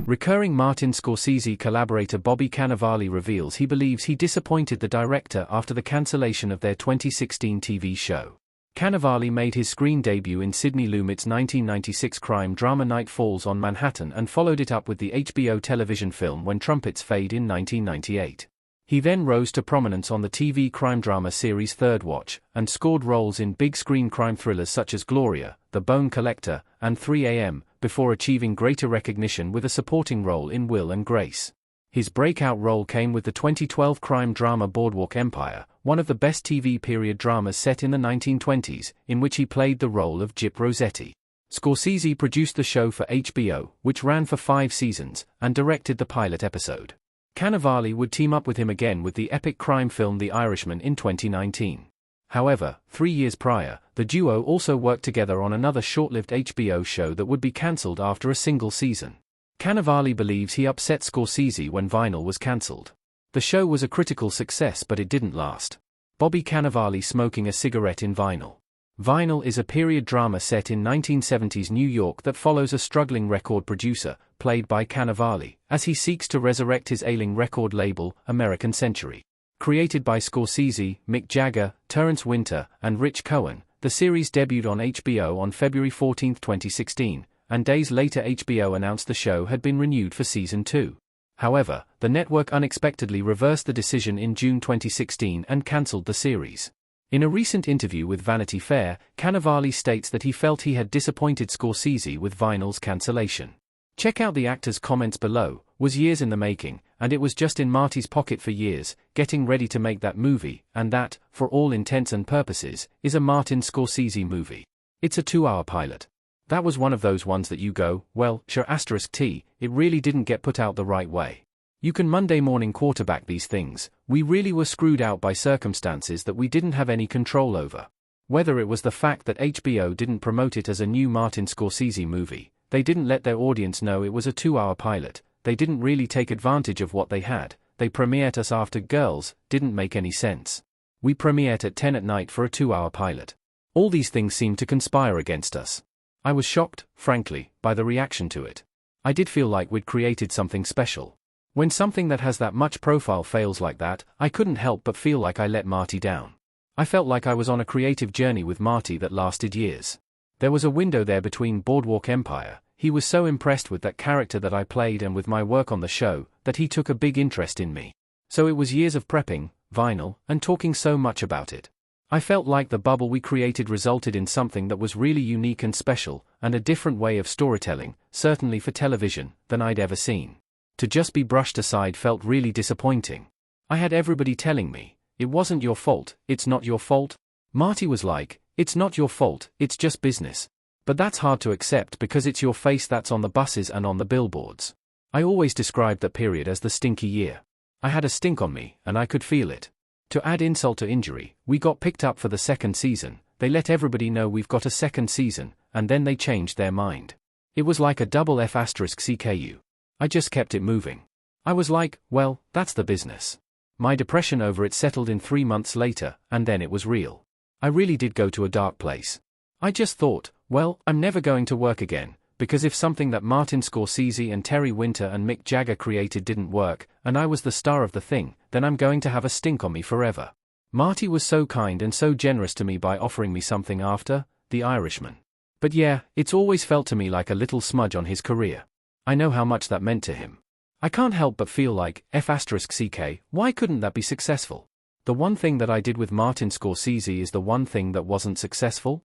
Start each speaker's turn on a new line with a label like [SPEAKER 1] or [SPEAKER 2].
[SPEAKER 1] Recurring Martin Scorsese collaborator Bobby Cannavale reveals he believes he disappointed the director after the cancellation of their 2016 TV show. Cannavale made his screen debut in Sidney Lumet's 1996 crime drama Night Falls on Manhattan and followed it up with the HBO television film When Trumpets Fade in 1998. He then rose to prominence on the TV crime drama series Third Watch, and scored roles in big-screen crime thrillers such as Gloria, The Bone Collector, and 3 a.m., before achieving greater recognition with a supporting role in Will and Grace. His breakout role came with the 2012 crime drama Boardwalk Empire, one of the best TV period dramas set in the 1920s, in which he played the role of Gyp Rossetti. Scorsese produced the show for HBO, which ran for 5 seasons, and directed the pilot episode. Cannavale would team up with him again with the epic crime film The Irishman in 2019. However, 3 years prior, the duo also worked together on another short-lived HBO show that would be cancelled after a single season. Cannavale believes he upset Scorsese when Vinyl was cancelled. The show was a critical success but it didn't last. Bobby Cannavale smoking a cigarette in Vinyl. Vinyl is a period drama set in 1970s New York that follows a struggling record producer, played by Cannavale, as he seeks to resurrect his ailing record label, American Century. Created by Scorsese, Mick Jagger, Terrence Winter, and Rich Cohen, the series debuted on HBO on February 14, 2016, and days later HBO announced the show had been renewed for Season 2. However, the network unexpectedly reversed the decision in June 2016 and cancelled the series. In a recent interview with Vanity Fair, Cannavale states that he felt he had disappointed Scorsese with Vinyl's cancellation. Check out the actor's comments below. Was years in the making, and it was just in Marty's pocket for years, getting ready to make that movie, and that, for all intents and purposes, is a Martin Scorsese movie. It's a 2-hour pilot. That was one of those ones that you go, well, sure *T, it really didn't get put out the right way. You can Monday morning quarterback these things. We really were screwed out by circumstances that we didn't have any control over. Whether it was the fact that HBO didn't promote it as a new Martin Scorsese movie, they didn't let their audience know it was a 2-hour pilot, they didn't really take advantage of what they had, they premiered us after Girls, didn't make any sense. We premiered at 10 at night for a 2-hour pilot. All these things seemed to conspire against us. I was shocked, frankly, by the reaction to it. I did feel like we'd created something special. When something that has that much profile fails like that, I couldn't help but feel like I let Marty down. I felt like I was on a creative journey with Marty that lasted years. There was a window there between Boardwalk Empire. He was so impressed with that character that I played and with my work on the show, that he took a big interest in me. So it was years of prepping, Vinyl, and talking so much about it. I felt like the bubble we created resulted in something that was really unique and special, and a different way of storytelling, certainly for television, than I'd ever seen. To just be brushed aside felt really disappointing. I had everybody telling me, it wasn't your fault, it's not your fault. Marty was like, it's not your fault, it's just business. But that's hard to accept because it's your face that's on the buses and on the billboards. I always described that period as the stinky year. I had a stink on me, and I could feel it. To add insult to injury, we got picked up for the second season, they let everybody know we've got a second season, and then they changed their mind. It was like a double F***CKU. I just kept it moving. I was like, well, that's the business. My depression over it settled in 3 months later, and then it was real. I really did go to a dark place. I just thought, well, I'm never going to work again, because if something that Martin Scorsese and Terry Winter and Mick Jagger created didn't work, and I was the star of the thing, then I'm going to have a stink on me forever. Marty was so kind and so generous to me by offering me something after The Irishman. But yeah, it's always felt to me like a little smudge on his career. I know how much that meant to him. I can't help but feel like, F***CK, why couldn't that be successful? The one thing that I did with Martin Scorsese is the one thing that wasn't successful?